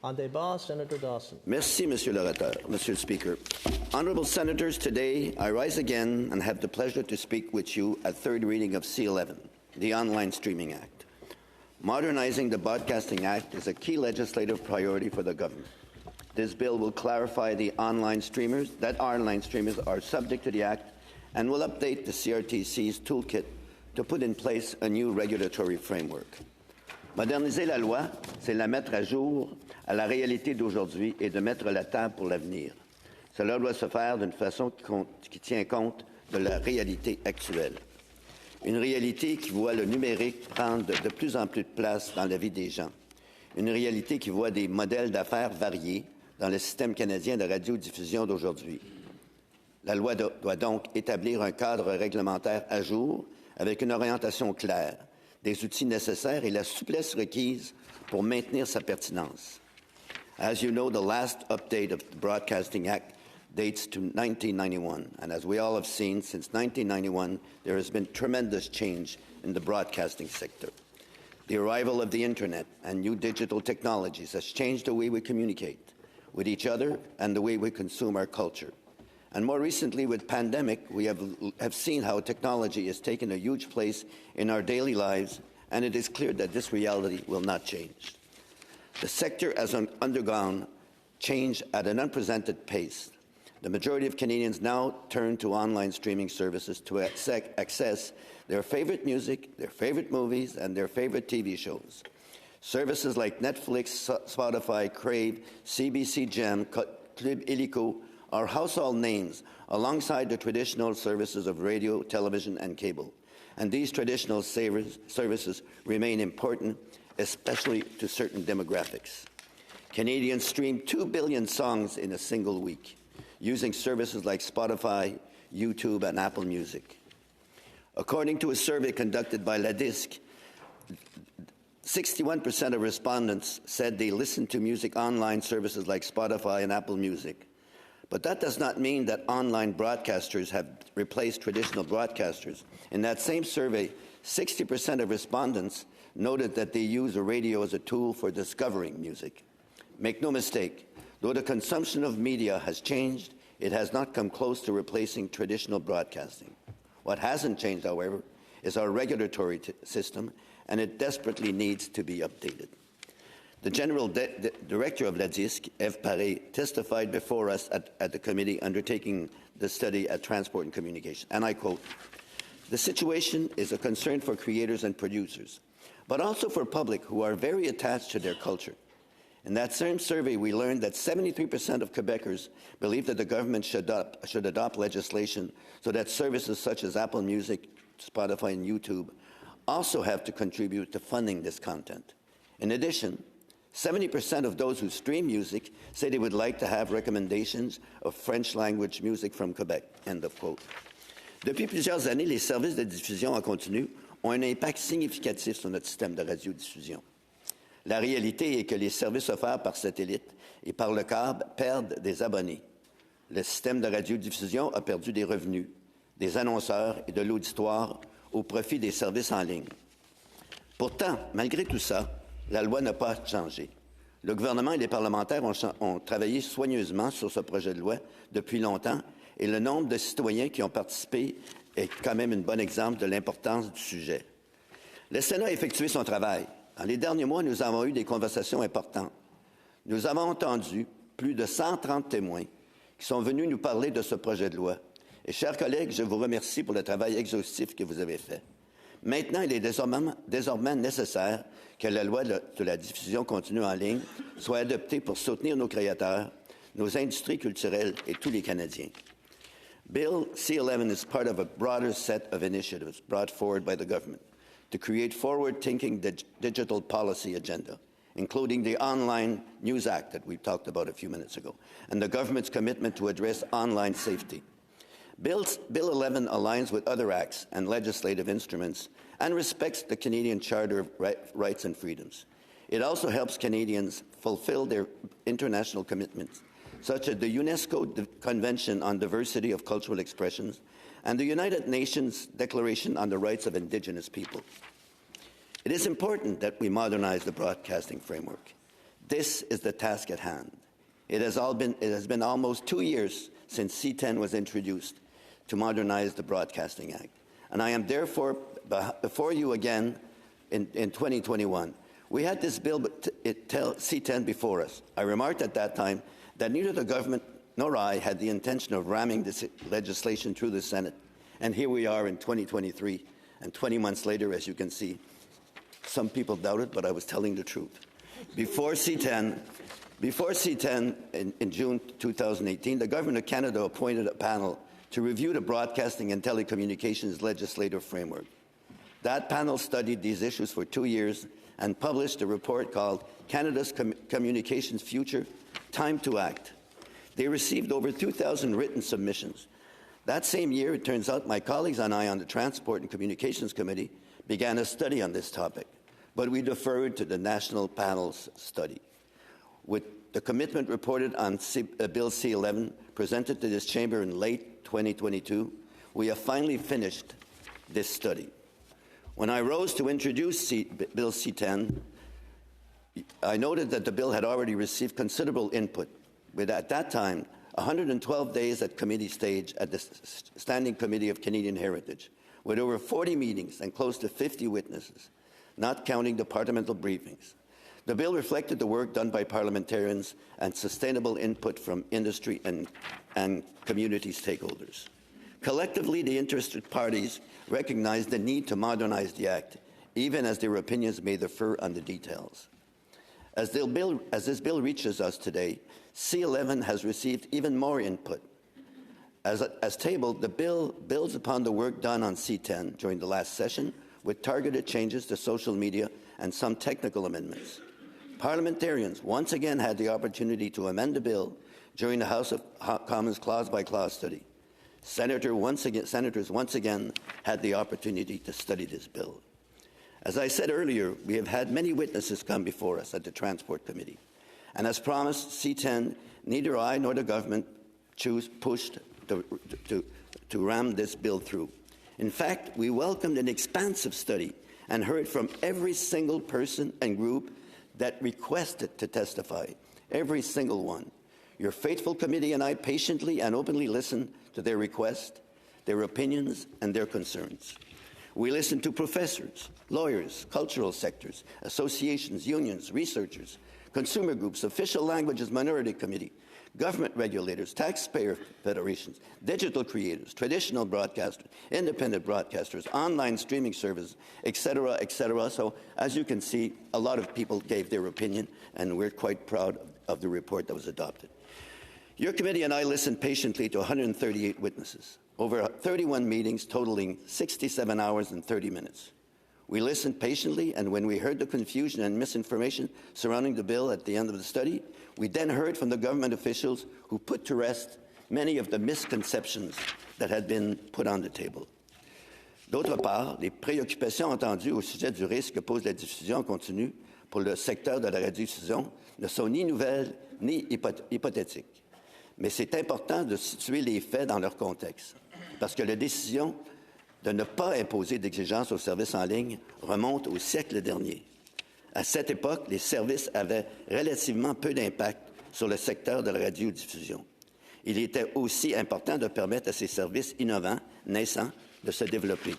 En débat, Senator Dawson. Merci, Monsieur l'orateur, Monsieur le Speaker. Honourable Senators, today I rise again and have the pleasure to speak with you at third reading of C-11, the Online Streaming Act. Modernizing the Broadcasting Act is a key legislative priority for the government. This bill will clarify that online streamers are subject to the Act and will update the CRTC's toolkit to put in place a new regulatory framework. Moderniser la loi, c'est la mettre à jour à la réalité d'aujourd'hui et de mettre la table pour l'avenir. Cela doit se faire d'une façon qui tient compte de la réalité actuelle. Une réalité qui voit le numérique prendre de plus en plus de place dans la vie des gens. Une réalité qui voit des modèles d'affaires variés dans le système canadien de radiodiffusion d'aujourd'hui. La loi doit donc établir un cadre réglementaire à jour avec une orientation claire, des outils nécessaires et la souplesse requise pour maintenir sa pertinence. As you know, the last update of the Broadcasting Act dates to 1991, and as we all have seen, since 1991, there has been tremendous change in the broadcasting sector. The arrival of the Internet and new digital technologies has changed the way we communicate with each other and the way we consume our culture. And more recently, with pandemic, we have seen how technology has taken a huge place in our daily lives, and it is clear that this reality will not change. The sector has undergone change at an unprecedented pace. The majority of Canadians now turn to online streaming services to access their favorite music, their favorite movies, and their favorite TV shows. Services like Netflix, Spotify, Crave, CBC Gem, Club Illico are household names alongside the traditional services of radio, television, and cable. And these traditional services remain important, especially to certain demographics. Canadians stream 2 billion songs in a single week, using services like Spotify, YouTube, and Apple Music. According to a survey conducted by La Disque, 61% of respondents said they listen to music online services like Spotify and Apple Music. But that does not mean that online broadcasters have replaced traditional broadcasters. In that same survey, 60% of respondents noted that they use a radio as a tool for discovering music. Make no mistake, though the consumption of media has changed, it has not come close to replacing traditional broadcasting. What hasn't changed, however, is our regulatory system, and it desperately needs to be updated. The General Director of La Disque, Eve Paré, testified before us at the committee undertaking the study at Transport and Communication, and I quote, "The situation is a concern for creators and producers, but also for public who are very attached to their culture. In that same survey, we learned that 73% of Quebecers believe that the government should adopt legislation so that services such as Apple Music, Spotify, and YouTube also have to contribute to funding this content. In addition, 70% of those who stream music say they would like to have recommendations of French language music from Quebec." End of quote. Depuis plusieurs années, les services de diffusion en continu ont un impact significatif sur notre système de radiodiffusion. La réalité est que les services offerts par satellite et par le câble perdent des abonnés. Le système de radiodiffusion a perdu des revenus, des annonceurs et de l'auditoire au profit des services en ligne. Pourtant, malgré tout ça, la loi n'a pas changé. Le gouvernement et les parlementaires ont travaillé soigneusement sur ce projet de loi depuis longtemps et le nombre de citoyens qui ont participé est quand même un bon exemple de l'importance du sujet. Le Sénat a effectué son travail. Dans les derniers mois, nous avons eu des conversations importantes. Nous avons entendu plus de 130 témoins qui sont venus nous parler de ce projet de loi. Et chers collègues, je vous remercie pour le travail exhaustif que vous avez fait. Maintenant, il est désormais nécessaire que la loi de la diffusion continue en ligne soit adoptée pour soutenir nos créateurs, nos industries culturelles et tous les Canadiens. Bill C-11 is part of a broader set of initiatives brought forward by the government to create forward-thinking digital policy agenda, including the Online News Act that we talked about a few minutes ago, and the government's commitment to address online safety. Bill 11 aligns with other acts and legislative instruments and respects the Canadian Charter of Rights and Freedoms. It also helps Canadians fulfill their international commitments, such as the UNESCO Convention on Diversity of Cultural Expressions and the United Nations Declaration on the Rights of Indigenous People. It is important that we modernize the broadcasting framework. This is the task at hand. It has been almost 2 years since C-10 was introduced to modernize the Broadcasting Act. And I am therefore before you again in 2021. We had this bill C-10 before us. I remarked at that time that neither the government nor I had the intention of ramming this legislation through the Senate. And here we are in 2023, and 20 months later, as you can see, some people doubt it, but I was telling the truth. Before C-10 in June 2018, the Government of Canada appointed a panel to review the broadcasting and telecommunications legislative framework. That panel studied these issues for 2 years and published a report called Canada's Communications Future, Time to Act. They received over 2,000 written submissions. That same year, it turns out, my colleagues and I on the Transport and Communications Committee began a study on this topic, but we deferred to the national panel's study. With the commitment reported on Bill C-11 presented to this chamber in late 2022, we have finally finished this study. When I rose to introduce Bill C-10, I noted that the bill had already received considerable input, with at that time 112 days at committee stage at the Standing Committee of Canadian Heritage, with over 40 meetings and close to 50 witnesses, not counting departmental briefings. The bill reflected the work done by parliamentarians and sustainable input from industry and community stakeholders. Collectively, the interested parties recognized the need to modernize the Act, even as their opinions may differ on the details. As this bill reaches us today, C-11 has received even more input. As tabled, the bill builds upon the work done on C-10 during the last session, with targeted changes to social media and some technical amendments. Parliamentarians once again had the opportunity to amend the bill during the House of Commons clause-by-clause study. Senators once again had the opportunity to study this bill. As I said earlier, we have had many witnesses come before us at the Transport Committee. And as promised, C-10, neither I nor the government pushed to ram this bill through. In fact, we welcomed an expansive study and heard from every single person and group that requested to testify, every single one. Your faithful committee and I patiently and openly listened to their requests, their opinions, and their concerns. We listened to professors, lawyers, cultural sectors, associations, unions, researchers, consumer groups, official languages minority committee, government regulators, taxpayer federations, digital creators, traditional broadcasters, independent broadcasters, online streaming services, etc., etc. So, as you can see, a lot of people gave their opinion, and we're quite proud of the report that was adopted. Your committee and I listened patiently to 138 witnesses, over 31 meetings totaling 67 hours and 30 minutes. We listened patiently, and when we heard the confusion and misinformation surrounding the bill at the end of the study, we then heard from the government officials who put to rest many of the misconceptions that had been put on the table. D'autre part, les préoccupations entendues au sujet du risque que pose la diffusion continue pour le secteur de la radiodiffusion ne sont ni nouvelles ni hypothétiques. Mais c'est important de situer les faits dans leur contexte, parce que la décision de ne pas imposer d'exigences aux services en ligne remonte au siècle dernier. À cette époque, les services avaient relativement peu d'impact sur le secteur de la radiodiffusion. Il était aussi important de permettre à ces services innovants, naissants, de se développer.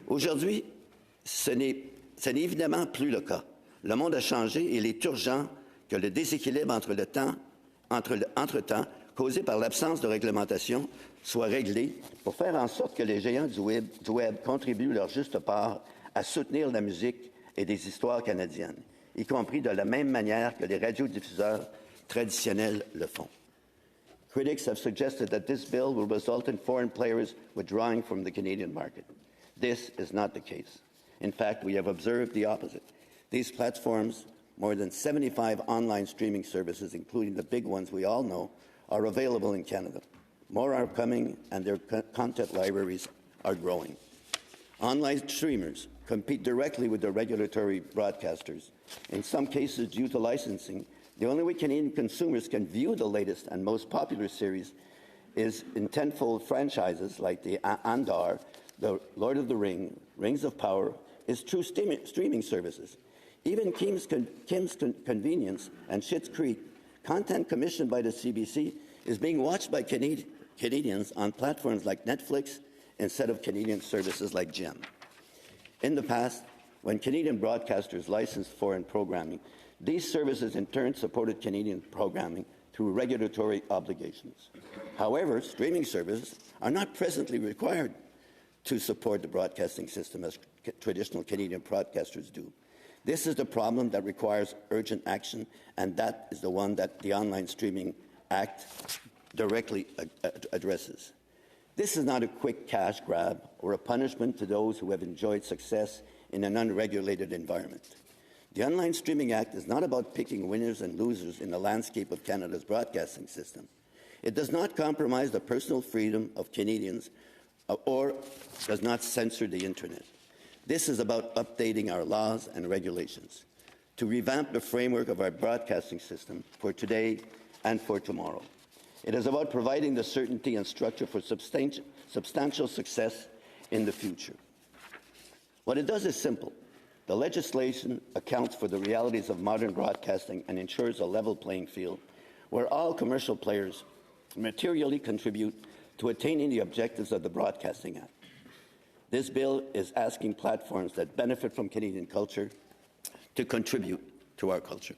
Aujourd'hui, ce n'est évidemment plus le cas. Le monde a changé et il est urgent que le déséquilibre entre-temps causé par l'absence de réglementation soit réglé pour faire en sorte que les géants du web contribuent leur juste part à soutenir la musique et des histoires canadiennes, y compris de la même manière que les radiodiffuseurs traditionnels le font. Critics have suggested that this bill will result in foreign players withdrawing from the Canadian market. This is not the case. In fact, we have observed the opposite. These platforms, more than 75 online streaming services, including the big ones we all know, are available in Canada. More are coming, and their content libraries are growing. Online streamers compete directly with the regulatory broadcasters. In some cases, due to licensing, the only way Canadian consumers can view the latest and most popular series is in tentpole franchises like the Andar, the Lord of the Rings of Power, is through streaming services. Even Kim's Convenience and Schitt's Creek, content commissioned by the CBC, is being watched by Canadians on platforms like Netflix instead of Canadian services like Gem. In the past, when Canadian broadcasters licensed foreign programming, these services in turn supported Canadian programming through regulatory obligations. However, streaming services are not presently required to support the broadcasting system as traditional Canadian broadcasters do. This is the problem that requires urgent action, and that is the one that the Online Streaming Act directly addresses. This is not a quick cash grab or a punishment to those who have enjoyed success in an unregulated environment. The Online Streaming Act is not about picking winners and losers in the landscape of Canada's broadcasting system. It does not compromise the personal freedom of Canadians or does not censor the internet. This is about updating our laws and regulations to revamp the framework of our broadcasting system for today and for tomorrow. It is about providing the certainty and structure for substantial success in the future. What it does is simple. The legislation accounts for the realities of modern broadcasting and ensures a level playing field where all commercial players materially contribute to attaining the objectives of the Broadcasting Act. This bill is asking platforms that benefit from Canadian culture to contribute to our culture.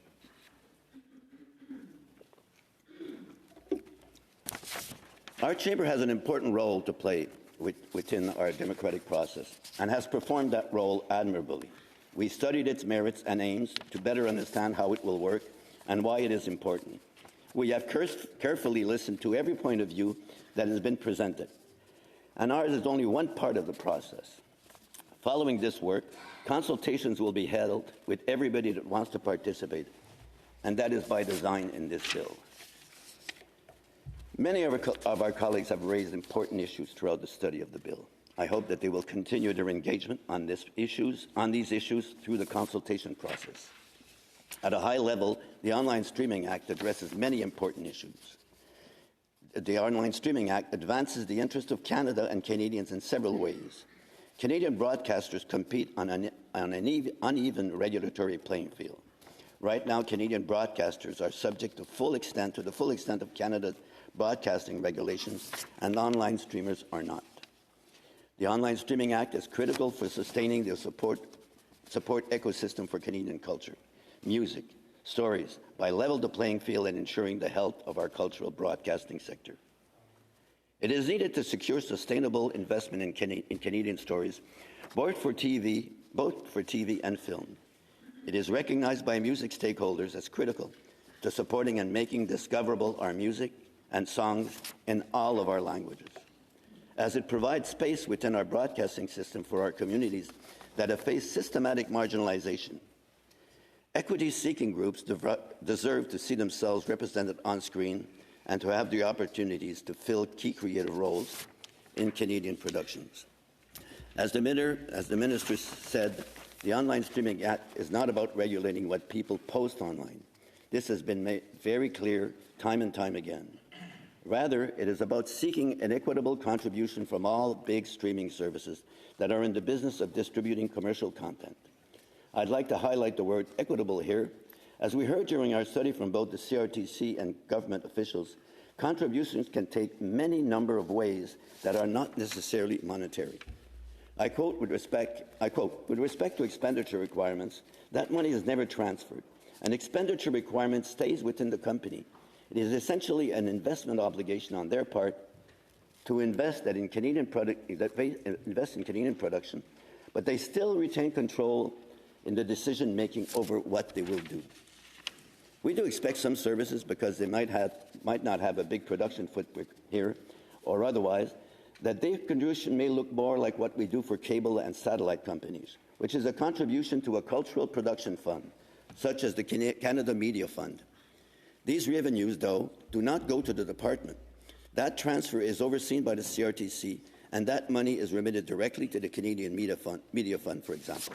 Our chamber has an important role to play within our democratic process and has performed that role admirably. We studied its merits and aims to better understand how it will work and why it is important. We have carefully listened to every point of view that has been presented, and ours is only one part of the process. Following this work, consultations will be held with everybody that wants to participate, and that is by design in this bill. Many of our colleagues have raised important issues throughout the study of the bill. I hope that they will continue their engagement on these issues through the consultation process. At a high level, the Online Streaming Act addresses many important issues. The Online Streaming Act advances the interest of Canada and Canadians in several ways. Canadian broadcasters compete on an uneven regulatory playing field. Right now, Canadian broadcasters are subject to the full extent of Canada's broadcasting regulations, and online streamers are not. The Online Streaming Act is critical for sustaining the support ecosystem for Canadian culture, music, stories, by level the playing field and ensuring the health of our cultural broadcasting sector. It is needed to secure sustainable investment in Canadian stories, both for TV and film. It is recognized by music stakeholders as critical to supporting and making discoverable our music and songs in all of our languages, as it provides space within our broadcasting system for our communities that have faced systematic marginalization. Equity-seeking groups deserve to see themselves represented on screen and to have the opportunities to fill key creative roles in Canadian productions. As the Minister said, the Online Streaming Act is not about regulating what people post online. This has been made very clear time and time again. Rather, it is about seeking an equitable contribution from all big streaming services that are in the business of distributing commercial content. I'd like to highlight the word equitable here. As we heard during our study from both the CRTC and government officials, contributions can take many number of ways that are not necessarily monetary. I quote, with respect to expenditure requirements, that money is never transferred. An expenditure requirement stays within the company. It is essentially an investment obligation on their part to invest in Canadian production, but they still retain control in the decision-making over what they will do. We do expect some services, because they might not have a big production footprint here or otherwise, that their contribution may look more like what we do for cable and satellite companies, which is a contribution to a cultural production fund, such as the Canada Media Fund. These revenues, though, do not go to the department. That transfer is overseen by the CRTC, and that money is remitted directly to the Canadian Media Fund, for example.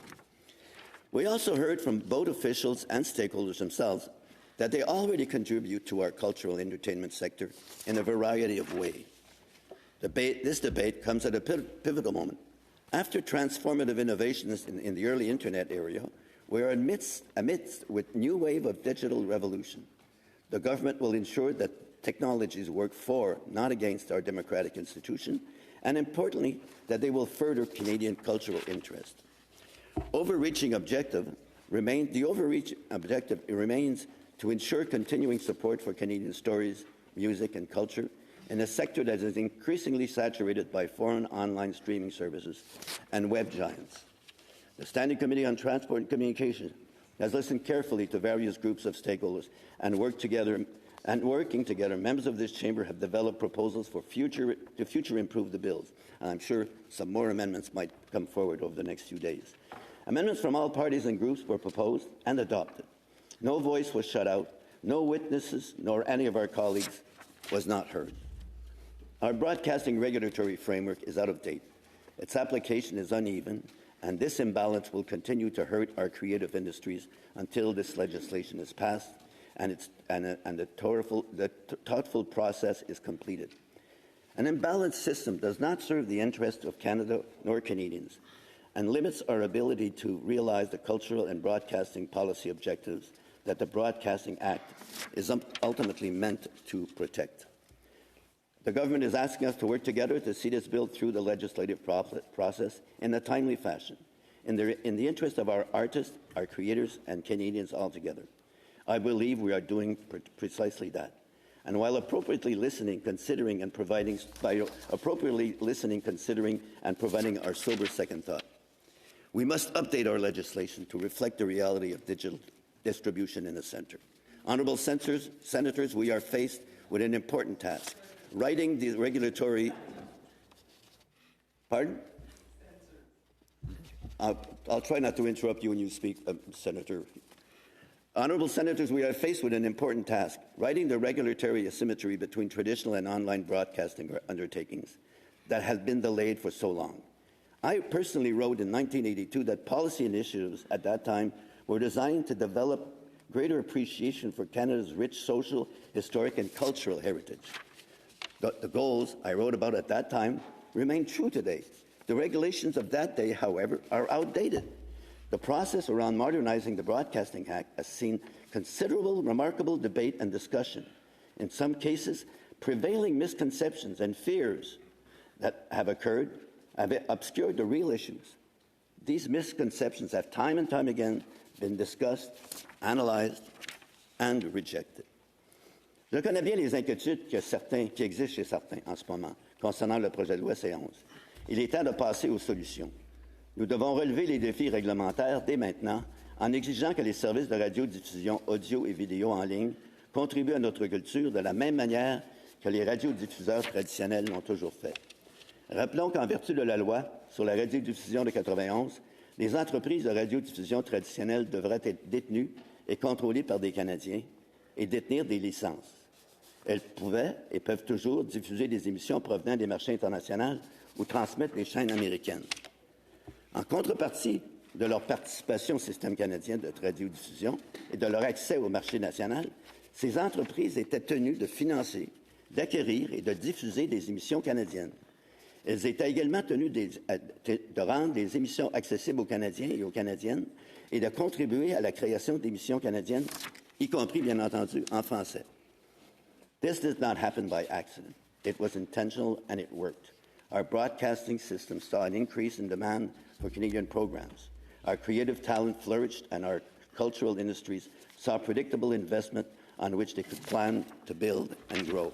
We also heard from both officials and stakeholders themselves that they already contribute to our cultural entertainment sector in a variety of ways. This debate comes at a pivotal moment. After transformative innovations in the early internet era, We are amidst with new wave of digital revolution. The government will ensure that technologies work for, not against, our democratic institution, and importantly, that they will further Canadian cultural interest. The overreaching objective remains to ensure continuing support for Canadian stories, music, and culture in a sector that is increasingly saturated by foreign online streaming services and web giants. The Standing Committee on Transport and Communication has listened carefully to various groups of stakeholders and working together, members of this chamber have developed proposals to future improve the bills. And I'm sure some more amendments might come forward over the next few days. Amendments from all parties and groups were proposed and adopted. No voice was shut out. No witnesses nor any of our colleagues was not heard. Our broadcasting regulatory framework is out of date. Its application is uneven, and this imbalance will continue to hurt our creative industries until this legislation is passed and the thoughtful process is completed. An imbalanced system does not serve the interests of Canada nor Canadians and limits our ability to realize the cultural and broadcasting policy objectives that the Broadcasting Act is ultimately meant to protect. The government is asking us to work together to see this bill through the legislative process in a timely fashion, in the interest of our artists, our creators, and Canadians altogether. I believe we are doing precisely that. And while appropriately listening, considering, and providing our sober second thought, we must update our legislation to reflect the reality of digital distribution in the centre. Honourable Senators, we are faced with an important task. Writing the regulatory... Pardon? I'll try not to interrupt you when you speak, Senator. Honourable Senators, we are faced with an important task, writing the regulatory asymmetry between traditional and online broadcasting undertakings that has been delayed for so long. I personally wrote in 1982 that policy initiatives at that time were designed to develop greater appreciation for Canada's rich social, historic, and cultural heritage. The goals I wrote about at that time remain true today. The regulations of that day, however, are outdated. The process around modernizing the Broadcasting Act has seen considerable, remarkable debate and discussion. In some cases, prevailing misconceptions and fears that have occurred have obscured the real issues. These misconceptions have time and time again been discussed, analyzed, and rejected. Je connais bien les inquiétudes qui existent chez certains en ce moment concernant le projet de loi C-11. Il est temps de passer aux solutions. Nous devons relever les défis réglementaires dès maintenant en exigeant que les services de radiodiffusion audio et vidéo en ligne contribuent à notre culture de la même manière que les radiodiffuseurs traditionnels l'ont toujours fait. Rappelons qu'en vertu de la loi sur la radiodiffusion de 1991, les entreprises de radiodiffusion traditionnelles devraient être détenues et contrôlées par des Canadiens et détenir des licences. Elles pouvaient et peuvent toujours diffuser des émissions provenant des marchés internationaux ou transmettre des chaînes américaines. En contrepartie de leur participation au système canadien de radiodiffusion et de leur accès au marché national, ces entreprises étaient tenues de financer, d'acquérir et de diffuser des émissions canadiennes. Elles étaient également tenues de rendre les émissions accessibles aux Canadiens et aux Canadiennes et de contribuer à la création d'émissions canadiennes, y compris, bien entendu, en français. This did not happen by accident. It was intentional and it worked. Our broadcasting system saw an increase in demand for Canadian programs. Our creative talent flourished and our cultural industries saw predictable investment on which they could plan to build and grow.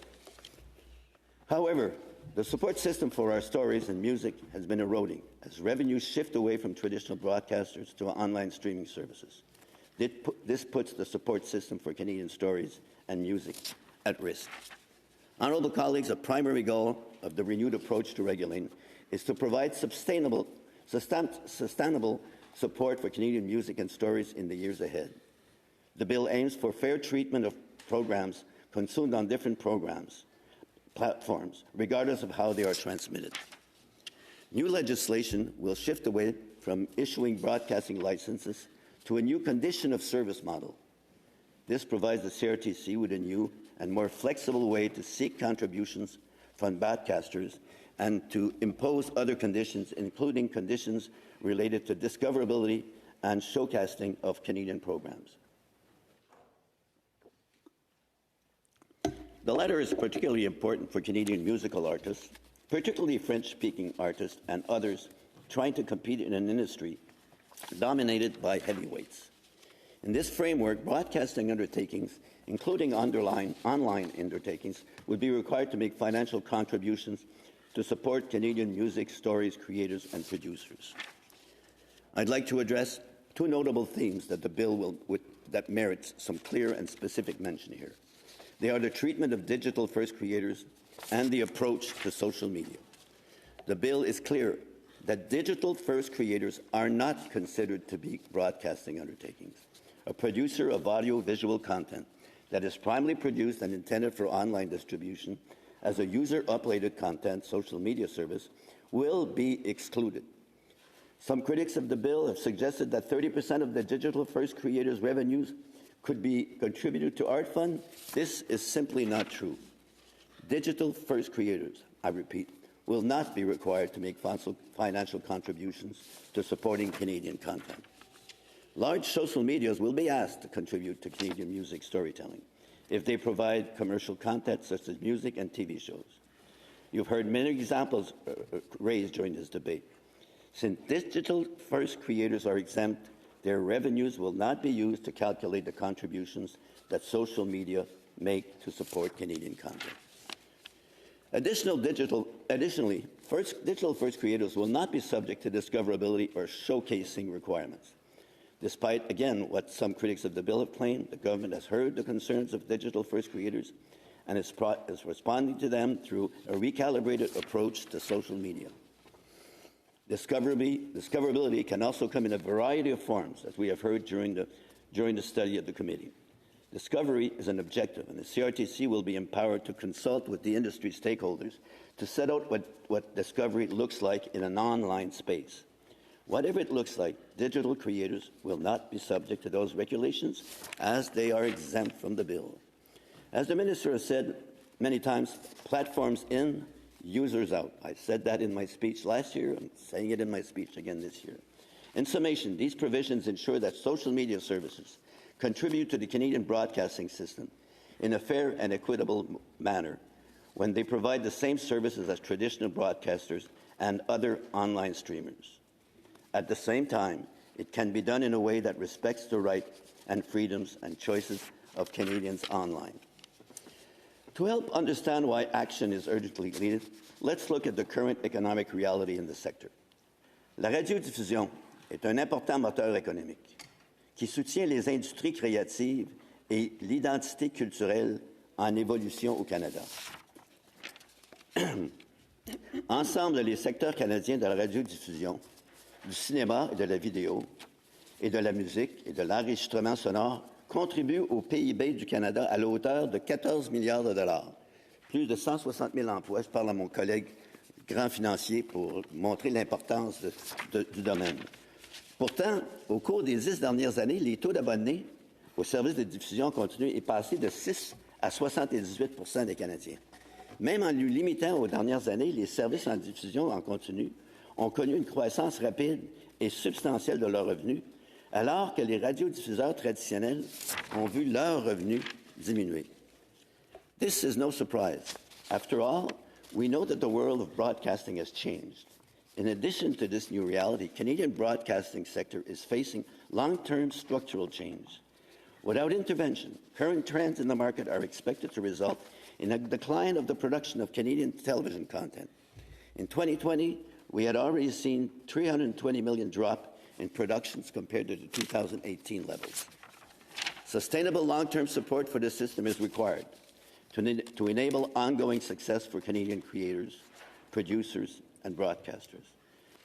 However, the support system for our stories and music has been eroding as revenues shift away from traditional broadcasters to online streaming services. This puts the support system for Canadian stories and music at risk. Honourable colleagues, a primary goal of the renewed approach to regulating is to provide sustainable support for Canadian music and stories in the years ahead. The bill aims for fair treatment of programs consumed on different platforms, regardless of how they are transmitted. New legislation will shift away from issuing broadcasting licenses to a new condition of service model. This provides the CRTC with a new and more flexible way to seek contributions from broadcasters and to impose other conditions, including conditions related to discoverability and showcasing of Canadian programs. The latter is particularly important for Canadian musical artists, particularly French-speaking artists and others trying to compete in an industry dominated by heavyweights. In this framework, broadcasting undertakings, including online undertakings, would be required to make financial contributions to support Canadian music stories, creators, and producers. I'd like to address two notable themes that the bill that merits some clear and specific mention here. They are the treatment of digital-first creators and the approach to social media. The bill is clear that digital-first creators are not considered to be broadcasting undertakings. A producer of audio-visual content that is primarily produced and intended for online distribution as a user-uploaded content social media service will be excluded. Some critics of the bill have suggested that 30% of the digital-first creators' revenues could be contributed to art fund. This is simply not true. Digital-first creators, I repeat, will not be required to make financial contributions to supporting Canadian content. Large social medias will be asked to contribute to Canadian music storytelling if they provide commercial content such as music and TV shows. You've heard many examples raised during this debate. Since digital-first creators are exempt, their revenues will not be used to calculate the contributions that social media make to support Canadian content. Additionally, digital-first creators will not be subject to discoverability or showcasing requirements. Despite, again, what some critics of the bill have claimed, the government has heard the concerns of digital-first creators and is responding to them through a recalibrated approach to social media. Discoverability can also come in a variety of forms, as we have heard during the study of the committee. Discovery is an objective, and the CRTC will be empowered to consult with the industry stakeholders to set out what discovery looks like in an online space. Whatever it looks like, digital creators will not be subject to those regulations as they are exempt from the bill. As the Minister has said many times, platforms in, users out. I said that in my speech last year. I'm saying it in my speech again this year. In summation, these provisions ensure that social media services contribute to the Canadian broadcasting system in a fair and equitable manner when they provide the same services as traditional broadcasters and other online streamers. At the same time, it can be done in a way that respects the rights and freedoms and choices of Canadians online. To help understand why action is urgently needed, let's look at the current economic reality in the sector. La radiodiffusion est un important moteur économique qui soutient les industries créatives et l'identité culturelle en évolution au Canada. Ensemble, les secteurs canadiens de la radiodiffusion, du cinéma et de la vidéo, et de la musique et de l'enregistrement sonore contribuent au PIB du Canada à la hauteur de 14 milliards de dollars, plus de 160 000 emplois. Je parle à mon collègue grand financier pour montrer l'importance du domaine. Pourtant, au cours des 10 dernières années, les taux d'abonnés au service de diffusion continue est passé de 6 à 78 % des Canadiens. Même en lui limitant aux dernières années, les services en diffusion en continu ont connu une croissance rapide et substantielle de leurs revenus, alors que les radiodiffuseurs traditionnels ont vu leurs revenus diminuer. This is no surprise. After all, we know that the world of broadcasting has changed. In addition to this new reality, Canadian broadcasting sector is facing long-term structural change. Without intervention, current trends in the market are expected to result in a decline of the production of Canadian television content. In 2020, we had already seen $320 million drop in productions compared to the 2018 levels. Sustainable long-term support for this system is required to enable ongoing success for Canadian creators, producers, and broadcasters.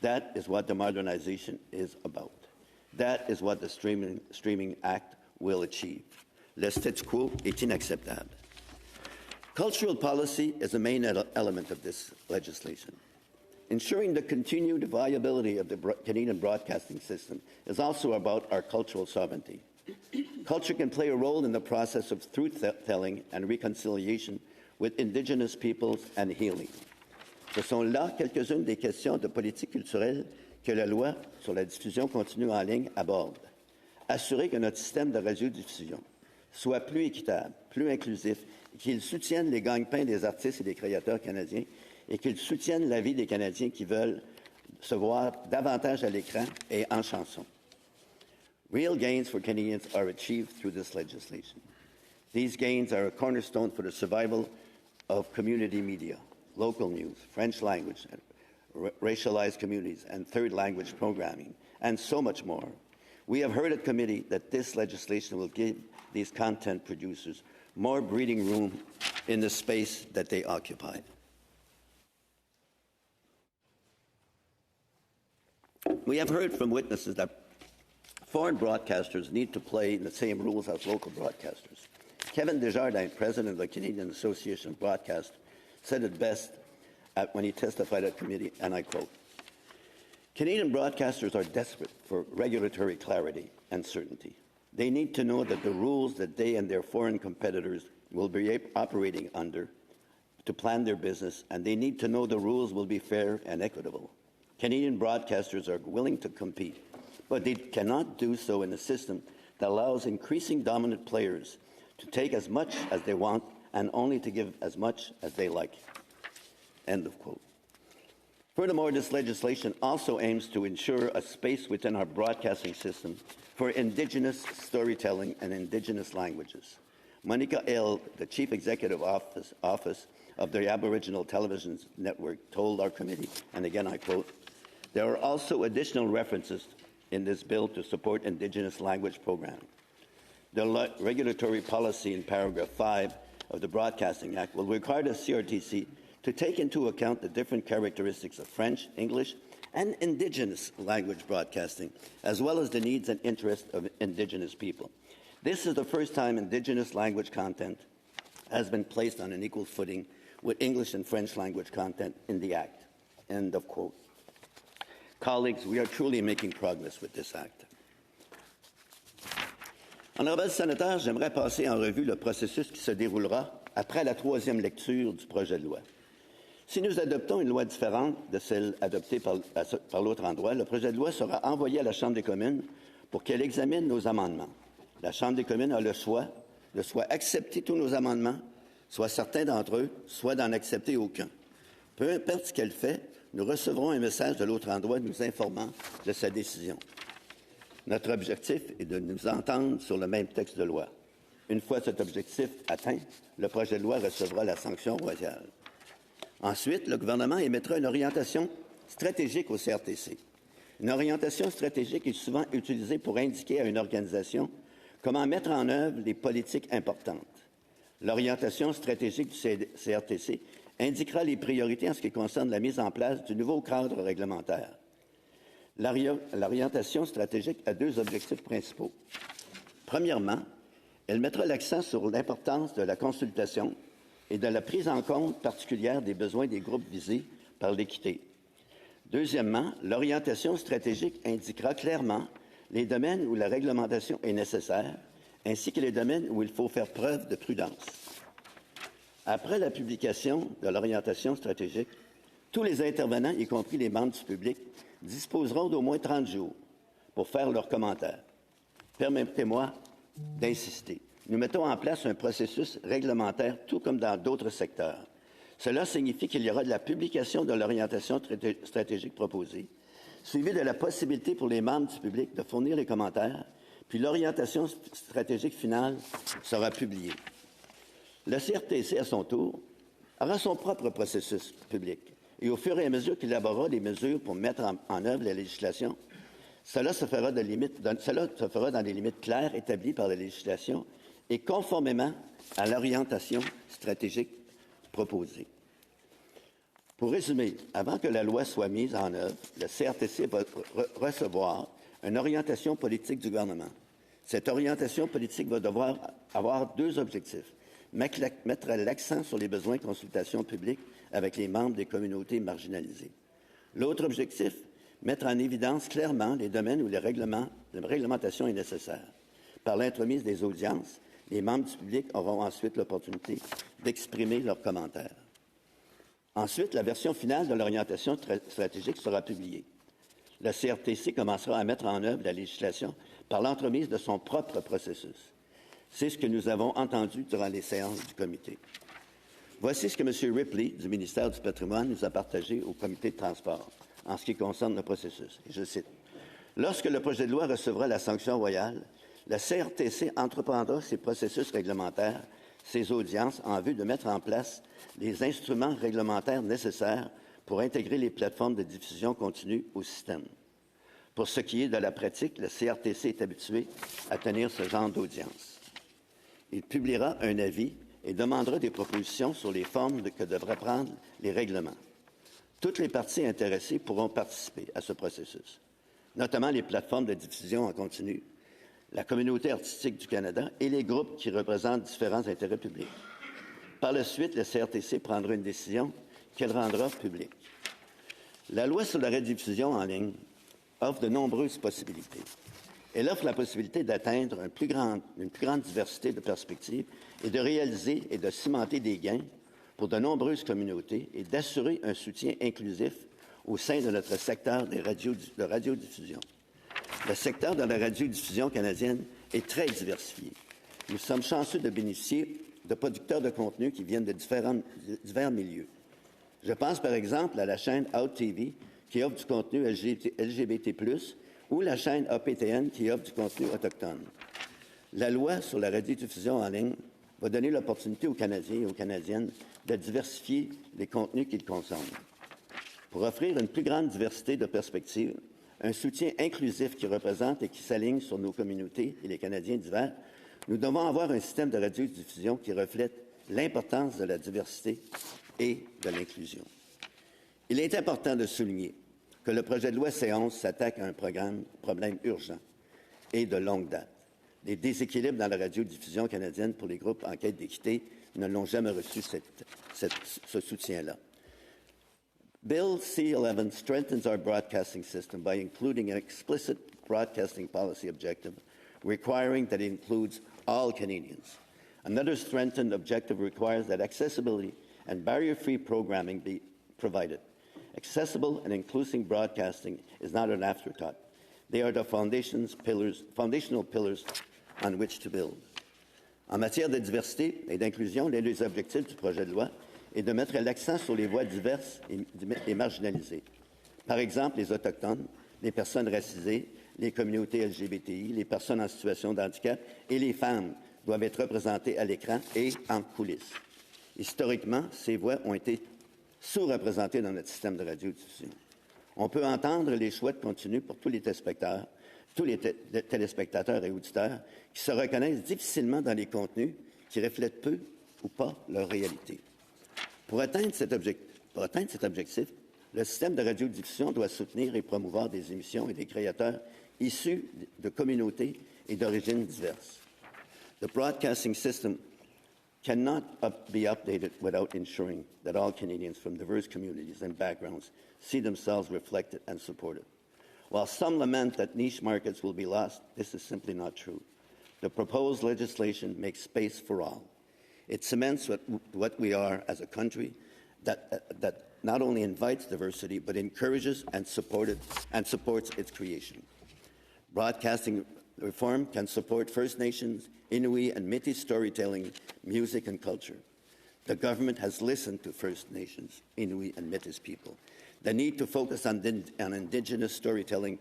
That is what the modernization is about. That is what the Streaming Act will achieve. Le statu quo est inacceptable. Cultural policy is a main element of this legislation. Ensuring the continued viability of the Canadian broadcasting system is also about our cultural sovereignty. Culture can play a role in the process of truth-telling and reconciliation with Indigenous peoples and healing. Ce sont là quelques-unes des questions de politique culturelle que la loi sur la diffusion continue en ligne aborde. Assurer que notre système de radiodiffusion soit plus équitable, plus inclusif, qu'il soutienne les gagne-pains des artistes et des créateurs canadiens et qu'il soutienne la vie des Canadiens qui veulent se voir davantage à l'écran et en chanson. Real gains for Canadians are achieved through this legislation. These gains are a cornerstone for the survival of community media, local news, French language, racialized communities, and third language programming, and so much more. We have heard at committee that this legislation will give these content producers more breathing room in the space that they occupy. We have heard from witnesses that foreign broadcasters need to play the same rules as local broadcasters. Kevin Desjardins, president of the Canadian Association of Broadcast, said it best when he testified at committee, and I quote, Canadian broadcasters are desperate for regulatory clarity and certainty. They need to know that the rules that they and their foreign competitors will be operating under to plan their business, and they need to know the rules will be fair and equitable. Canadian broadcasters are willing to compete, but they cannot do so in a system that allows increasing dominant players to take as much as they want and only to give as much as they like. End of quote. Furthermore, this legislation also aims to ensure a space within our broadcasting system for Indigenous storytelling and Indigenous languages. Monica L., the Chief Executive Office of the Aboriginal Television Network, told our committee, and again I quote, there are also additional references in this bill to support Indigenous language programming. The regulatory policy in paragraph 5 of the Broadcasting Act will require the CRTC to take into account the different characteristics of French, English, and Indigenous language broadcasting, as well as the needs and interests of Indigenous people. This is the first time Indigenous language content has been placed on an equal footing with English and French language content in the Act. End of quote. Colleagues, we are truly making progress with this Act. Honorable sénateur, j'aimerais passer en revue le processus qui se déroulera après la troisième lecture du projet de loi. Si nous adoptons une loi différente de celle adoptée par l'autre endroit, le projet de loi sera envoyé à la Chambre des communes pour qu'elle examine nos amendements. La Chambre des communes a le choix de soit accepter tous nos amendements, soit certains d'entre eux, soit d'en accepter aucun. Peu importe ce qu'elle fait, nous recevrons un message de l'autre endroit nous informant de sa décision. Notre objectif est de nous entendre sur le même texte de loi. Une fois cet objectif atteint, le projet de loi recevra la sanction royale. Ensuite, le gouvernement émettra une orientation stratégique au CRTC. Une orientation stratégique est souvent utilisée pour indiquer à une organisation comment mettre en œuvre les politiques importantes. L'orientation stratégique du CRTC indiquera les priorités en ce qui concerne la mise en place du nouveau cadre réglementaire. L'orientation stratégique a deux objectifs principaux. Premièrement, elle mettra l'accent sur l'importance de la consultation et de la prise en compte particulière des besoins des groupes visés par l'équité. Deuxièmement, l'orientation stratégique indiquera clairement les domaines où la réglementation est nécessaire, ainsi que les domaines où il faut faire preuve de prudence. Après la publication de l'orientation stratégique, tous les intervenants, y compris les membres du public, disposeront d'au moins 30 jours pour faire leurs commentaires. Permettez-moi d'insister. Nous mettons en place un processus réglementaire, tout comme dans d'autres secteurs. Cela signifie qu'il y aura de la publication de l'orientation stratégique proposée, suivie de la possibilité pour les membres du public de fournir les commentaires, puis l'orientation stratégique finale sera publiée. Le CRTC, à son tour, aura son propre processus public. Et au fur et à mesure qu'il élaborera des mesures pour mettre en œuvre la législation, cela se fera dans des limites claires établies par la législation et conformément à l'orientation stratégique proposée. Pour résumer, avant que la loi soit mise en œuvre, le CRTC va recevoir une orientation politique du gouvernement. Cette orientation politique va devoir avoir deux objectifs. Mettre l'accent sur les besoins de consultation publique avec les membres des communautés marginalisées. L'autre objectif, mettre en évidence clairement les domaines où la réglementation est nécessaire. Par l'intromise des audiences, les membres du public auront ensuite l'opportunité d'exprimer leurs commentaires. Ensuite, la version finale de l'orientation stratégique sera publiée. Le CRTC commencera à mettre en œuvre la législation par l'entremise de son propre processus. C'est ce que nous avons entendu durant les séances du comité. Voici ce que M. Ripley, du ministère du Patrimoine, nous a partagé au comité de transport en ce qui concerne le processus. Et je cite, « Lorsque le projet de loi recevra la sanction royale, le CRTC entreprendra ses processus réglementaires, ses audiences, en vue de mettre en place les instruments réglementaires nécessaires pour intégrer les plateformes de diffusion continue au système. Pour ce qui est de la pratique, le CRTC est habitué à tenir ce genre d'audience. Il publiera un avis et demandera des propositions sur les formes que devraient prendre les règlements. Toutes les parties intéressées pourront participer à ce processus, notamment les plateformes de diffusion en continu, la communauté artistique du Canada et les groupes qui représentent différents intérêts publics. Par la suite, le CRTC prendra une décision qu'elle rendra publique. La loi sur la rediffusion en ligne offre de nombreuses possibilités. Elle offre la possibilité d'atteindre une plus grande diversité de perspectives et de réaliser et de cimenter des gains pour de nombreuses communautés et d'assurer un soutien inclusif au sein de notre secteur de radiodiffusion. Le secteur de la radiodiffusion canadienne est très diversifié. Nous sommes chanceux de bénéficier de producteurs de contenu qui viennent de divers milieux. Je pense par exemple à la chaîne Out TV qui offre du contenu LGBT+, ou la chaîne APTN qui offre du contenu autochtone. La loi sur la radiodiffusion en ligne va donner l'opportunité aux Canadiens et aux Canadiennes de diversifier les contenus qu'ils consomment. Pour offrir une plus grande diversité de perspectives, un soutien inclusif qui représente et qui s'aligne sur nos communautés et les Canadiens divers, nous devons avoir un système de radiodiffusion qui reflète l'importance de la diversité et de l'inclusion. Il est important de souligner que le projet de loi C-11 s'attaque à un problème urgent et de longue date. Les déséquilibres dans la radiodiffusion canadienne pour les groupes en quête d'équité ne l'ont jamais reçu ce soutien-là. Bill C-11 strengthens our broadcasting system by including an explicit broadcasting policy objective requiring that it includes all Canadians. Another strengthened objective requires that accessibility and barrier-free programming be provided. Accessible and inclusive broadcasting is not an afterthought. They are the foundational pillars on which to build. En matière de diversité et d'inclusion, l'un des objectifs du projet de loi est de mettre l'accent sur les voix diverses et marginalisées. Par exemple, les Autochtones, les personnes racisées, les communautés LGBTI, les personnes en situation de handicap et les femmes doivent être représentées à l'écran et en coulisses. Historiquement, ces voix ont été sous-représentées dans notre système de radiodiffusion. On peut entendre les choix de contenu pour tous les téléspectateurs et auditeurs qui se reconnaissent difficilement dans les contenus qui reflètent peu ou pas leur réalité. Pour atteindre cet objectif, le système de radiodiffusion doit soutenir et promouvoir des émissions et des créateurs issus de communautés et d'origines diverses. The broadcasting system cannot be updated without ensuring that all Canadians from diverse communities and backgrounds see themselves reflected and supported. While some lament that niche markets will be lost, this is simply not true. The proposed legislation makes space for all. It cements what we are as a country that not only invites diversity, but encourages and supports its creation. Broadcasting reform can support First Nations, Inuit, and Métis storytelling, music, and culture. The government has listened to First Nations, Inuit, and Métis people. The need to focus on Indigenous storytelling,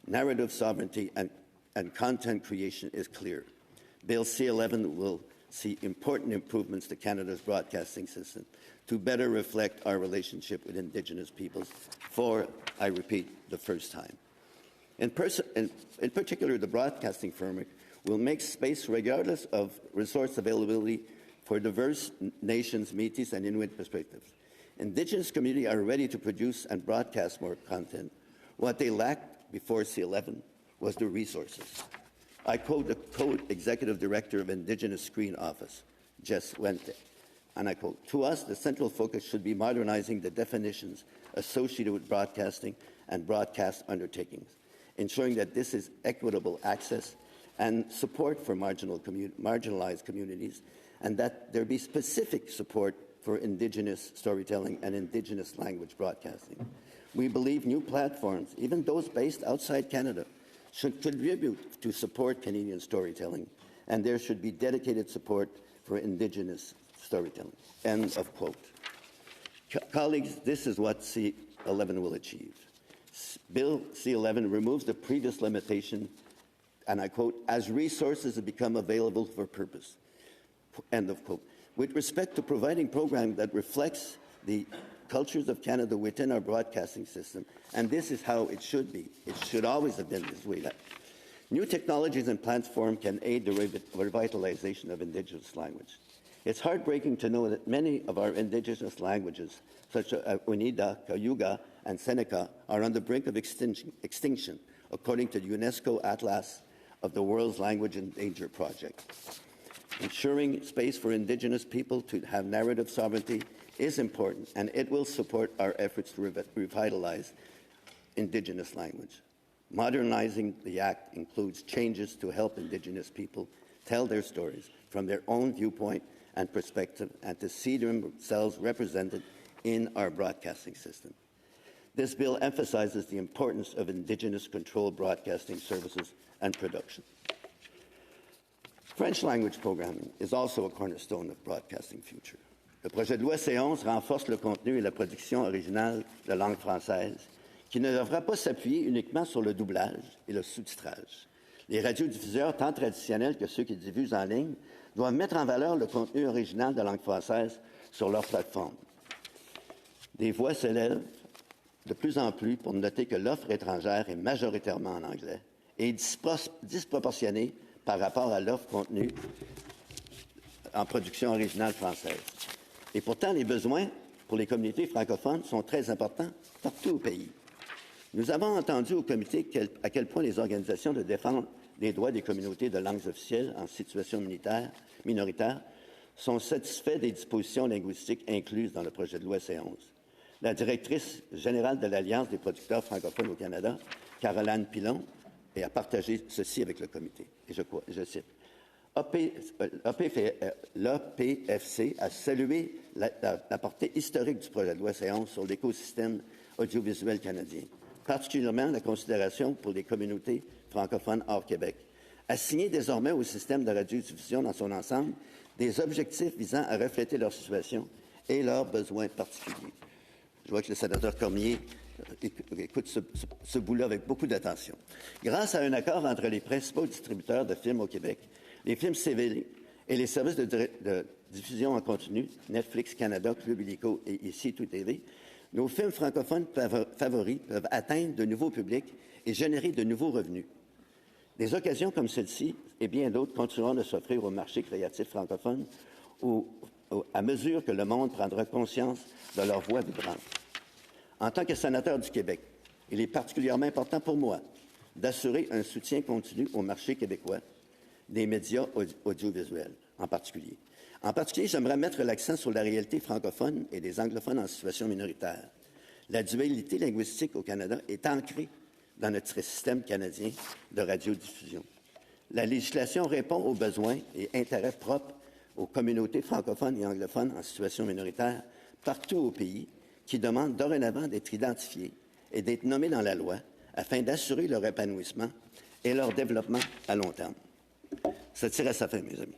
narrative sovereignty, and content creation is clear. Bill C-11 will see important improvements to Canada's broadcasting system to better reflect our relationship with Indigenous peoples for, I repeat, the first time. In particular, the broadcasting framework will make space regardless of resource availability for diverse nations, Métis, and Inuit perspectives. Indigenous communities are ready to produce and broadcast more content. What they lacked before C-11 was the resources. I quote the co-executive director of Indigenous Screen Office, Jess Wente, and I quote, "To us, the central focus should be modernizing the definitions associated with broadcasting and broadcast undertakings, ensuring that this is equitable access and support for marginalized communities, and that there be specific support for Indigenous storytelling and Indigenous language broadcasting. We believe new platforms, even those based outside Canada, should contribute to support Canadian storytelling, and there should be dedicated support for Indigenous storytelling. End of quote. Colleagues, this is what C-11 will achieve. Bill C-11 removes the previous limitation, and I quote, as resources have become available for purpose. End of quote. With respect to providing programming that reflects the cultures of Canada within our broadcasting system, and this is how it should be. It should always have been this way. New technologies and platforms can aid the revitalization of Indigenous language. It's heartbreaking to know that many of our Indigenous languages, such as Oneida, Cayuga, and Seneca, are on the brink of extinction, according to the UNESCO Atlas of the World's Language Endangered Project. Ensuring space for Indigenous people to have narrative sovereignty is important, and it will support our efforts to revitalize Indigenous language. Modernizing the Act includes changes to help Indigenous people tell their stories from their own viewpoint and perspective, and to see themselves represented in our broadcasting system. This bill emphasizes the importance of Indigenous-controlled broadcasting services and production. French language programming is also a cornerstone of broadcasting future. Le projet de loi C-11 renforce le contenu et la production originale de langue française, qui ne devra pas s'appuyer uniquement sur le doublage et le sous-titrage. Les radiodiffuseurs, tant traditionnels que ceux qui diffusent en ligne, doivent mettre en valeur le contenu original de langue française sur leur plateforme. Des voix s'élèvent de plus en plus pour noter que l'offre étrangère est majoritairement en anglais et disproportionnée par rapport à l'offre contenue en production originale française. Et pourtant, les besoins pour les communautés francophones sont très importants partout au pays. Nous avons entendu au comité à quel point les organisations de défense des droits des communautés de langues officielles en situation minoritaire sont satisfaits des dispositions linguistiques incluses dans le projet de loi C-11. La directrice générale de l'Alliance des producteurs francophones au Canada, Caroline Pilon, a partagé ceci avec le comité. Et je cite, l'APFC a salué la portée historique du projet de loi C-11 sur l'écosystème audiovisuel canadien, particulièrement la considération pour les communautés francophones hors Québec, assigner désormais au système de radiodiffusion dans son ensemble des objectifs visant à refléter leur situation et leurs besoins particuliers. Je vois que le sénateur Cormier écoute ce bout-là avec beaucoup d'attention. Grâce à un accord entre les principaux distributeurs de films au Québec, les films civils et les services de diffusion en continu, Netflix Canada, Club Illico et ici Tout TV, nos films francophones favoris peuvent atteindre de nouveaux publics et générer de nouveaux revenus. Des occasions comme celle-ci et bien d'autres continueront de s'offrir au marché créatif francophone à mesure que le monde prendra conscience de leur voix vibrante. En tant que sénateur du Québec, il est particulièrement important pour moi d'assurer un soutien continu au marché québécois des médias audiovisuels en particulier. En particulier, j'aimerais mettre l'accent sur la réalité francophone et des anglophones en situation minoritaire. La dualité linguistique au Canada est ancrée dans notre système canadien de radiodiffusion. La législation répond aux besoins et intérêts propres aux communautés francophones et anglophones en situation minoritaire partout au pays, qui demandent dorénavant d'être identifiés et d'être nommés dans la loi afin d'assurer leur épanouissement et leur développement à long terme. Ça tire à sa fin, mes amis.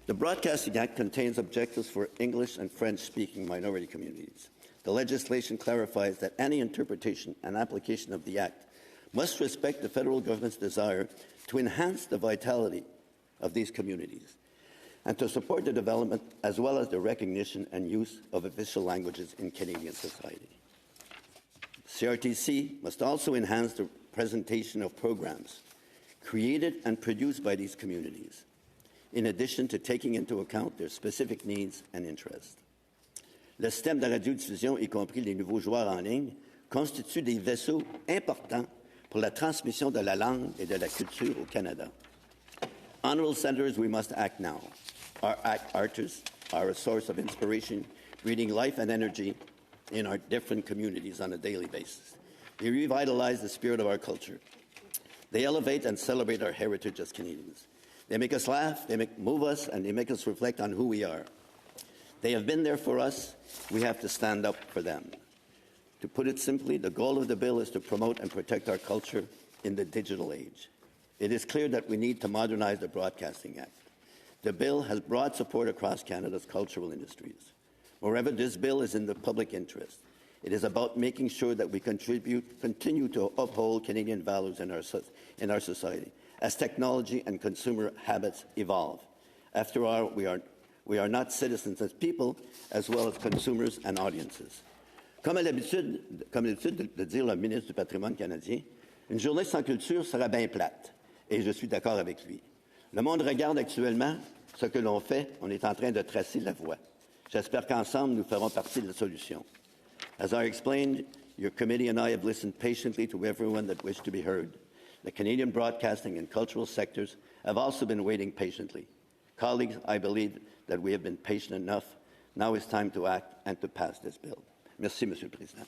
The Broadcasting Act contains objectives for English and French-speaking minority communities. The legislation clarifies that any interpretation and application of the Act must respect the federal government's desire to enhance the vitality of these communities and to support the development as well as the recognition and use of official languages in Canadian society. CRTC must also enhance the presentation of programs created and produced by these communities, in addition to taking into account their specific needs and interests. Le système de radiodiffusion, y compris les nouveaux joueurs en ligne, constitue des vaisseaux importants pour la transmission de la langue et de la culture au Canada. Honorable Senators, we must act now. Our artists are a source of inspiration, breathing life and energy in our different communities on a daily basis. They revitalize the spirit of our culture. They elevate and celebrate our heritage as Canadians. They make us laugh, move us, and they make us reflect on who we are. They have been there for us. We have to stand up for them. To put it simply, the goal of the bill is to promote and protect our culture in the digital age. It is clear that we need to modernize the Broadcasting Act. The bill has broad support across Canada's cultural industries. Moreover, this bill is in the public interest. It is about making sure that we continue to uphold Canadian values in our society as technology and consumer habits evolve. After all, we are not citizens as people, as well as consumers and audiences. Comme l'habitude de dire le ministre du Patrimoine canadien, une journée sans culture sera bien plate. Et je suis d'accord avec lui. Le monde regarde actuellement ce que l'on fait. On est en train de tracer la voie. J'espère qu'ensemble, nous ferons partie de la solution. As I explained, your committee and I have listened patiently to everyone that wished to be heard. The Canadian broadcasting and cultural sectors have also been waiting patiently. Colleagues, I believe that we have been patient enough. Now it's time to act and to pass this bill. Merci, Monsieur le Président.